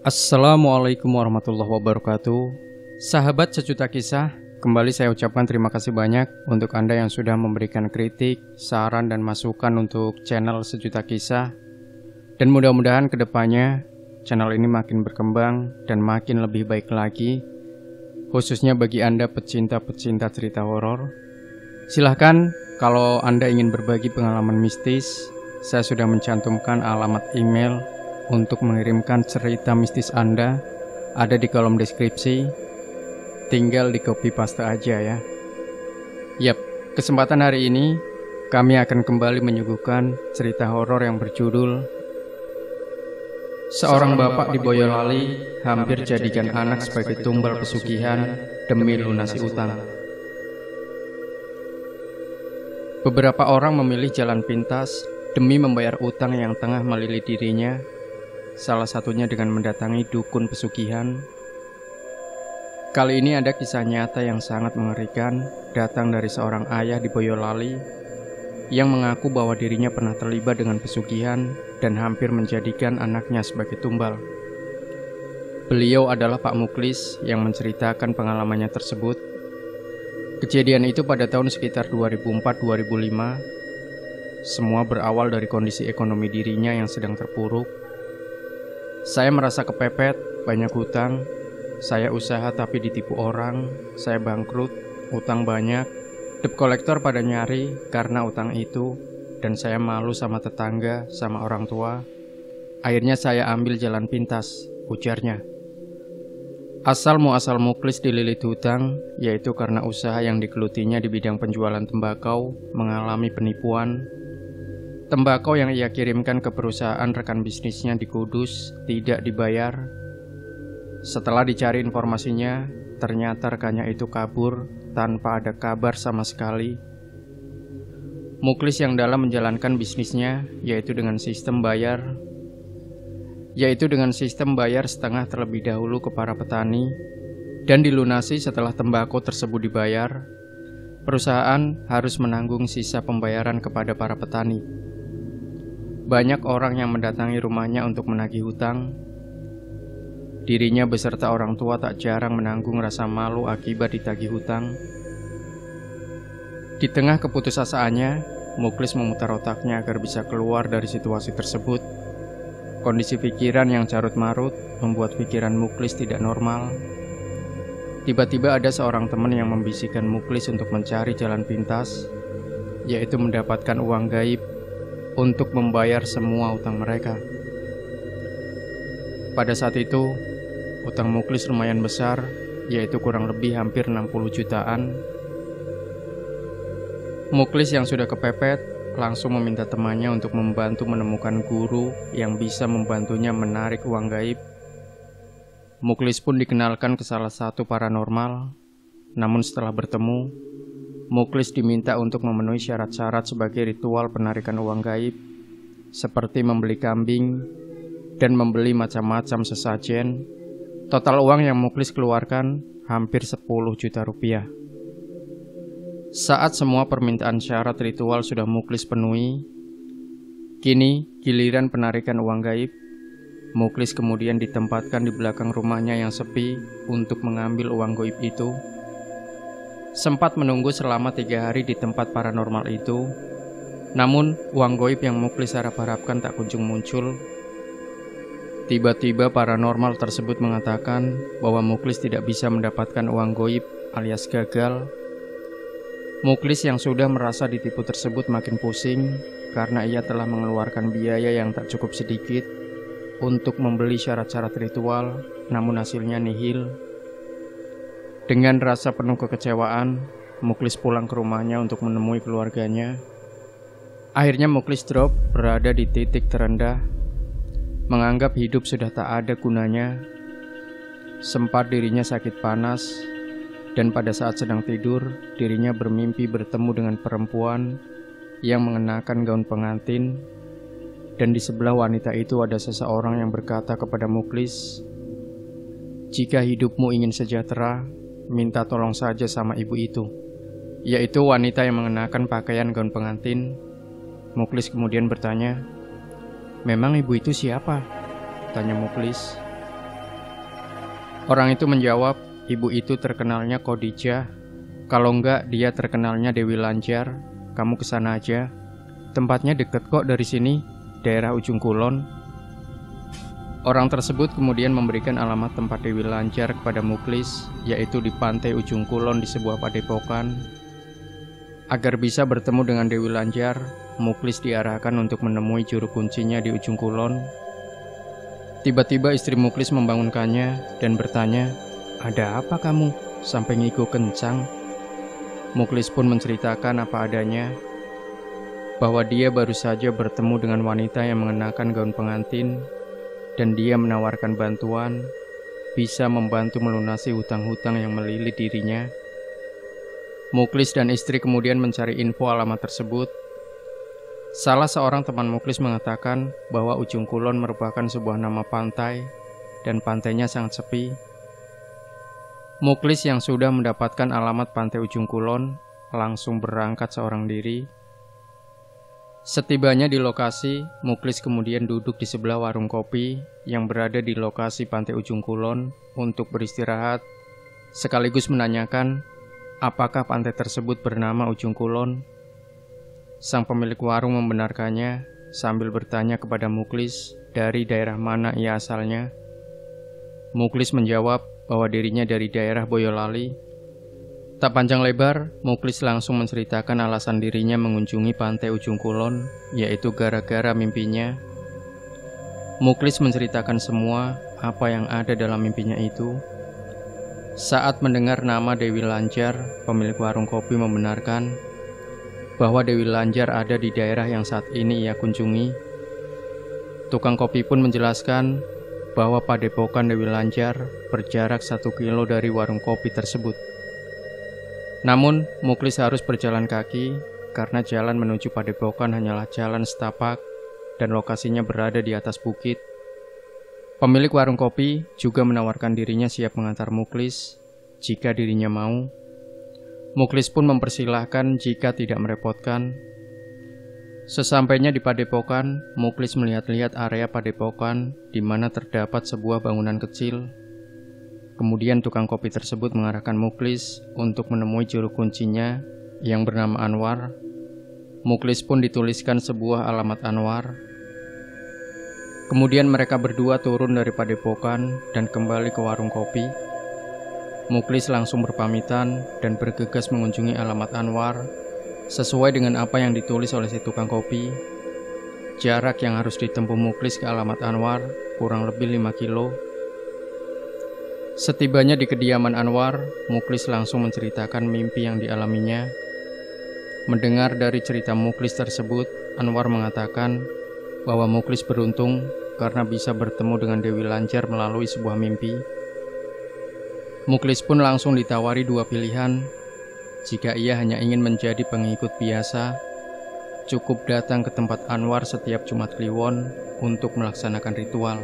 Assalamualaikum warahmatullahi wabarakatuh. Sahabat sejuta kisah, kembali saya ucapkan terima kasih banyak untuk Anda yang sudah memberikan kritik, saran, dan masukan untuk channel Sejuta Kisah. Dan mudah-mudahan kedepannya channel ini makin berkembang dan makin lebih baik lagi, khususnya bagi Anda pecinta-pecinta cerita horor. Silahkan kalau Anda ingin berbagi pengalaman mistis, saya sudah mencantumkan alamat email untuk mengirimkan cerita mistis Anda, ada di kolom deskripsi. Tinggal di copy paste aja ya. Yap, kesempatan hari ini kami akan kembali menyuguhkan cerita horor yang berjudul Seorang bapak di Boyolali hampir jadikan anak sebagai tumbal pesugihan demi lunasi utang. Beberapa orang memilih jalan pintas demi membayar utang yang tengah melilit dirinya, salah satunya dengan mendatangi dukun pesugihan. Kali ini ada kisah nyata yang sangat mengerikan, datang dari seorang ayah di Boyolali yang mengaku bahwa dirinya pernah terlibat dengan pesugihan dan hampir menjadikan anaknya sebagai tumbal. Beliau adalah Pak Muklis yang menceritakan pengalamannya tersebut. Kejadian itu pada tahun sekitar 2004-2005. Semua berawal dari kondisi ekonomi dirinya yang sedang terpuruk. Saya merasa kepepet, banyak hutang. Saya usaha tapi ditipu orang. Saya bangkrut, utang banyak. Debt kolektor pada nyari karena utang itu. Dan saya malu sama tetangga, sama orang tua. Akhirnya saya ambil jalan pintas, ujarnya. Asal muasal Muklis dililit hutang, yaitu karena usaha yang digelutinya di bidang penjualan tembakau mengalami penipuan. Tembakau yang ia kirimkan ke perusahaan rekan bisnisnya di Kudus tidak dibayar. Setelah dicari informasinya, ternyata rekannya itu kabur tanpa ada kabar sama sekali. Muklis yang dalam menjalankan bisnisnya, yaitu dengan sistem bayar setengah terlebih dahulu ke para petani dan dilunasi setelah tembakau tersebut dibayar. Perusahaan harus menanggung sisa pembayaran kepada para petani. Banyak orang yang mendatangi rumahnya untuk menagih hutang. Dirinya beserta orang tua tak jarang menanggung rasa malu akibat ditagih hutang. Di tengah keputusasaannya, Muklis memutar otaknya agar bisa keluar dari situasi tersebut. Kondisi pikiran yang carut-marut membuat pikiran Muklis tidak normal. Tiba-tiba ada seorang teman yang membisikkan Muklis untuk mencari jalan pintas, yaitu mendapatkan uang gaib untuk membayar semua utang mereka. Pada saat itu, utang Muklis lumayan besar, yaitu kurang lebih hampir 60 jutaan. Muklis yang sudah kepepet langsung meminta temannya untuk membantu menemukan guru yang bisa membantunya menarik uang gaib. Muklis pun dikenalkan ke salah satu paranormal. Namun setelah bertemu, Muklis diminta untuk memenuhi syarat-syarat sebagai ritual penarikan uang gaib, seperti membeli kambing dan membeli macam-macam sesajen. Total uang yang Muklis keluarkan hampir 10 juta rupiah. Saat semua permintaan syarat ritual sudah Muklis penuhi, kini giliran penarikan uang gaib. Muklis kemudian ditempatkan di belakang rumahnya yang sepi untuk mengambil uang gaib itu. Sempat menunggu selama 3 hari di tempat paranormal itu. Namun uang gaib yang Muklis harap-harapkan tak kunjung muncul. Tiba-tiba paranormal tersebut mengatakan bahwa Muklis tidak bisa mendapatkan uang gaib alias gagal. Muklis yang sudah merasa ditipu tersebut makin pusing karena ia telah mengeluarkan biaya yang tak cukup sedikit untuk membeli syarat-syarat ritual, namun hasilnya nihil. Dengan rasa penuh kekecewaan, Muklis pulang ke rumahnya untuk menemui keluarganya. Akhirnya Muklis drop berada di titik terendah, menganggap hidup sudah tak ada gunanya. Sempat dirinya sakit panas, dan pada saat sedang tidur, dirinya bermimpi bertemu dengan perempuan yang mengenakan gaun pengantin. Dan di sebelah wanita itu ada seseorang yang berkata kepada Muklis, "Jika hidupmu ingin sejahtera, minta tolong saja sama ibu itu," yaitu wanita yang mengenakan pakaian gaun pengantin. Muklis kemudian bertanya, "Memang ibu itu siapa?" tanya Muklis. Orang itu menjawab, ibu itu terkenalnya Khadijah. Kalau enggak, dia terkenalnya Dewi Lanjar. Kamu kesana aja. Tempatnya deket kok dari sini, daerah ujung kulon. Orang tersebut kemudian memberikan alamat tempat Dewi Lanjar kepada Muklis, yaitu di pantai ujung kulon di sebuah padepokan. Agar bisa bertemu dengan Dewi Lanjar, Muklis diarahkan untuk menemui juru kuncinya di ujung kulon. Tiba-tiba istri Muklis membangunkannya dan bertanya, "Ada apa kamu? Sampai ngigo kencang?" Muklis pun menceritakan apa adanya, bahwa dia baru saja bertemu dengan wanita yang mengenakan gaun pengantin, dan dia menawarkan bantuan, bisa membantu melunasi hutang-hutang yang melilit dirinya. Muklis dan istri kemudian mencari info alamat tersebut. Salah seorang teman Muklis mengatakan bahwa ujung kulon merupakan sebuah nama pantai, dan pantainya sangat sepi. Muklis yang sudah mendapatkan alamat pantai ujung kulon langsung berangkat seorang diri. Setibanya di lokasi, Muklis kemudian duduk di sebelah warung kopi yang berada di lokasi pantai ujung kulon untuk beristirahat, sekaligus menanyakan apakah pantai tersebut bernama Ujung Kulon. Sang pemilik warung membenarkannya sambil bertanya kepada Muklis dari daerah mana ia asalnya. Muklis menjawab bahwa dirinya dari daerah Boyolali. Tak panjang lebar, Muklis langsung menceritakan alasan dirinya mengunjungi pantai Ujung Kulon, yaitu gara-gara mimpinya. Muklis menceritakan semua apa yang ada dalam mimpinya itu. Saat mendengar nama Dewi Lanjar, pemilik warung kopi membenarkan bahwa Dewi Lanjar ada di daerah yang saat ini ia kunjungi. Tukang kopi pun menjelaskan bahwa padepokan Dewi Lanjar berjarak 1 kilo dari warung kopi tersebut. Namun, Muklis harus berjalan kaki karena jalan menuju padepokan hanyalah jalan setapak dan lokasinya berada di atas bukit. Pemilik warung kopi juga menawarkan dirinya siap mengantar Muklis jika dirinya mau. Muklis pun mempersilahkan jika tidak merepotkan. Sesampainya di padepokan, Muklis melihat-lihat area padepokan di mana terdapat sebuah bangunan kecil. Kemudian tukang kopi tersebut mengarahkan Muklis untuk menemui juru kuncinya yang bernama Anwar. Muklis pun dituliskan sebuah alamat Anwar. Kemudian mereka berdua turun dari padepokan dan kembali ke warung kopi. Muklis langsung berpamitan dan bergegas mengunjungi alamat Anwar sesuai dengan apa yang ditulis oleh si tukang kopi. Jarak yang harus ditempuh Muklis ke alamat Anwar kurang lebih 5 kilo. Setibanya di kediaman Anwar, Muklis langsung menceritakan mimpi yang dialaminya. Mendengar dari cerita Muklis tersebut, Anwar mengatakan bahwa Muklis beruntung karena bisa bertemu dengan Dewi Lanjar melalui sebuah mimpi. Muklis pun langsung ditawari 2 pilihan. Jika ia hanya ingin menjadi pengikut biasa, cukup datang ke tempat Anwar setiap Jumat Kliwon untuk melaksanakan ritual.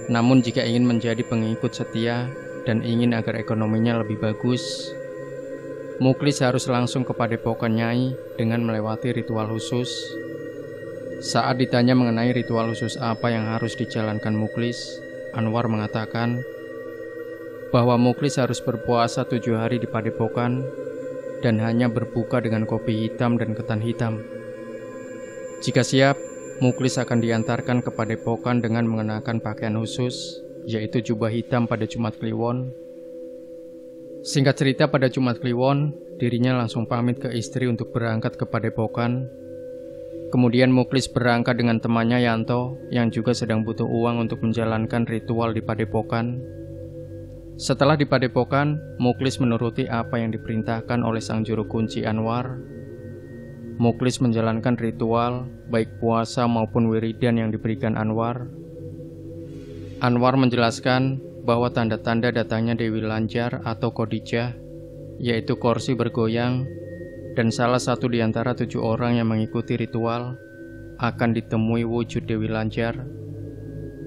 Namun jika ingin menjadi pengikut setia dan ingin agar ekonominya lebih bagus, Muklis harus langsung ke padepokan Nyai dengan melewati ritual khusus. Saat ditanya mengenai ritual khusus apa yang harus dijalankan Muklis, Anwar mengatakan bahwa Muklis harus berpuasa 7 hari di padepokan dan hanya berbuka dengan kopi hitam dan ketan hitam. Jika siap, Muklis akan diantarkan ke padepokan dengan mengenakan pakaian khusus, yaitu jubah hitam pada Jumat Kliwon. Singkat cerita, pada Jumat Kliwon, dirinya langsung pamit ke istri untuk berangkat ke padepokan. Kemudian Muklis berangkat dengan temannya Yanto yang juga sedang butuh uang untuk menjalankan ritual di padepokan. Setelah di padepokan, Muklis menuruti apa yang diperintahkan oleh sang juru kunci Anwar. Muklis menjalankan ritual, baik puasa maupun wiridan yang diberikan Anwar. Anwar menjelaskan bahwa tanda-tanda datangnya Dewi Lanjar atau Khadijah, yaitu kursi bergoyang, dan salah satu di antara 7 orang yang mengikuti ritual akan ditemui wujud Dewi Lanjar.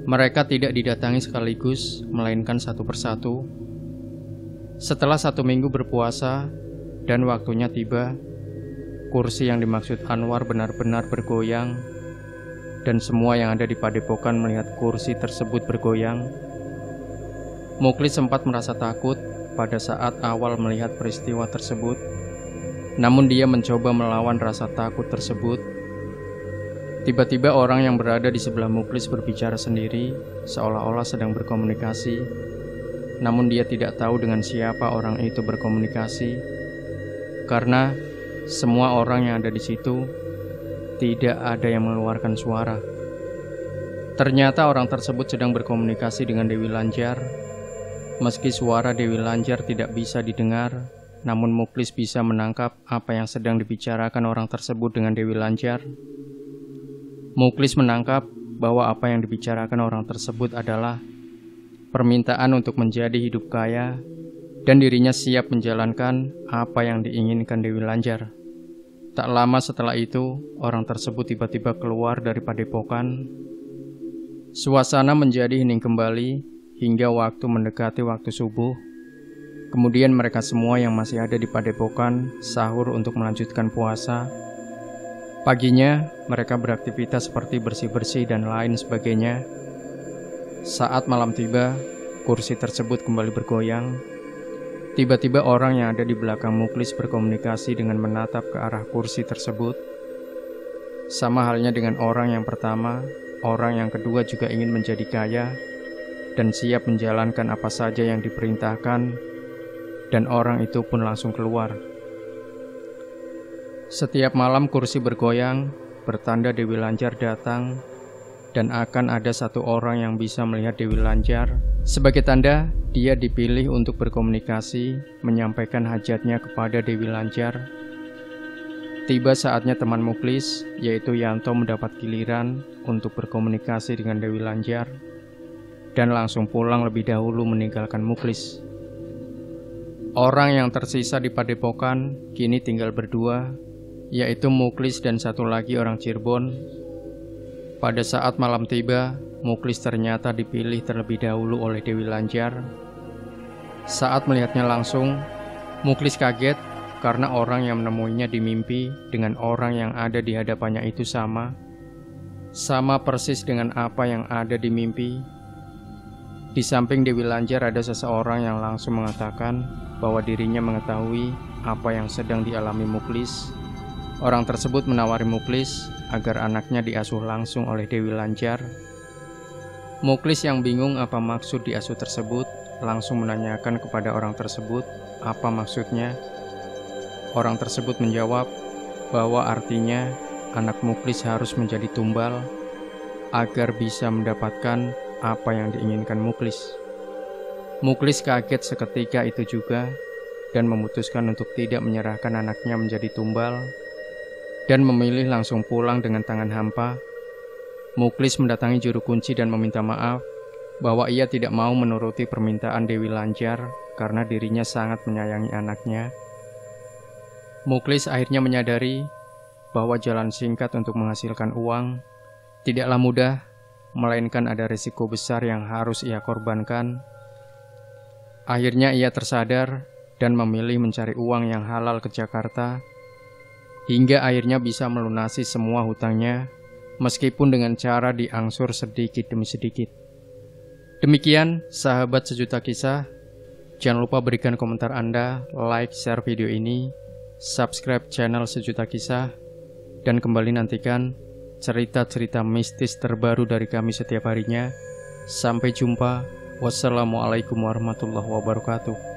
Mereka tidak didatangi sekaligus, melainkan satu persatu. Setelah 1 minggu berpuasa dan waktunya tiba, kursi yang dimaksud Anwar benar-benar bergoyang, dan semua yang ada di padepokan melihat kursi tersebut bergoyang. Muklis sempat merasa takut pada saat awal melihat peristiwa tersebut. Namun dia mencoba melawan rasa takut tersebut. Tiba-tiba orang yang berada di sebelah Muklis berbicara sendiri, seolah-olah sedang berkomunikasi. Namun dia tidak tahu dengan siapa orang itu berkomunikasi, karena semua orang yang ada di situ tidak ada yang mengeluarkan suara. Ternyata orang tersebut sedang berkomunikasi dengan Dewi Lanjar. Meski suara Dewi Lanjar tidak bisa didengar, namun Muklis bisa menangkap apa yang sedang dibicarakan orang tersebut dengan Dewi Lanjar. Muklis menangkap bahwa apa yang dibicarakan orang tersebut adalah permintaan untuk menjadi hidup kaya dan dirinya siap menjalankan apa yang diinginkan Dewi Lanjar. Tak lama setelah itu, orang tersebut tiba-tiba keluar dari padepokan. Suasana menjadi hening kembali hingga waktu mendekati waktu subuh. Kemudian mereka semua yang masih ada di padepokan sahur untuk melanjutkan puasa. Paginya mereka beraktivitas seperti bersih-bersih dan lain sebagainya. Saat malam tiba, kursi tersebut kembali bergoyang. Tiba-tiba orang yang ada di belakang Muklis berkomunikasi dengan menatap ke arah kursi tersebut. Sama halnya dengan orang yang pertama, orang yang kedua juga ingin menjadi kaya dan siap menjalankan apa saja yang diperintahkan, dan orang itu pun langsung keluar. Setiap malam kursi bergoyang, bertanda Dewi Lanjar datang, dan akan ada satu orang yang bisa melihat Dewi Lanjar. Sebagai tanda, dia dipilih untuk berkomunikasi, menyampaikan hajatnya kepada Dewi Lanjar. Tiba saatnya teman Muklis, yaitu Yanto, mendapat giliran untuk berkomunikasi dengan Dewi Lanjar, dan langsung pulang lebih dahulu meninggalkan Muklis. Orang yang tersisa di padepokan kini tinggal berdua, yaitu Muklis dan satu lagi orang Cirebon. Pada saat malam tiba, Muklis ternyata dipilih terlebih dahulu oleh Dewi Lanjar. Saat melihatnya langsung, Muklis kaget karena orang yang menemuinya di mimpi dengan orang yang ada di hadapannya itu sama persis dengan apa yang ada di mimpi. Di samping Dewi Lanjar ada seseorang yang langsung mengatakan bahwa dirinya mengetahui apa yang sedang dialami Muklis. Orang tersebut menawari Muklis agar anaknya diasuh langsung oleh Dewi Lanjar. Muklis yang bingung apa maksud diasuh tersebut, langsung menanyakan kepada orang tersebut apa maksudnya. Orang tersebut menjawab bahwa artinya anak Muklis harus menjadi tumbal agar bisa mendapatkan apa yang diinginkan Muklis. Muklis kaget seketika itu juga dan memutuskan untuk tidak menyerahkan anaknya menjadi tumbal dan memilih langsung pulang dengan tangan hampa. Muklis mendatangi juru kunci dan meminta maaf bahwa ia tidak mau menuruti permintaan Dewi Lanjar karena dirinya sangat menyayangi anaknya. Muklis akhirnya menyadari bahwa jalan singkat untuk menghasilkan uang tidaklah mudah, melainkan ada risiko besar yang harus ia korbankan. Akhirnya ia tersadar dan memilih mencari uang yang halal ke Jakarta, hingga akhirnya bisa melunasi semua hutangnya, meskipun dengan cara diangsur sedikit demi sedikit. Demikian sahabat Sejuta Kisah. Jangan lupa berikan komentar Anda, like, share video ini, subscribe channel Sejuta Kisah, dan kembali nantikan cerita-cerita mistis terbaru dari kami setiap harinya. Sampai jumpa. Wassalamualaikum warahmatullahi wabarakatuh.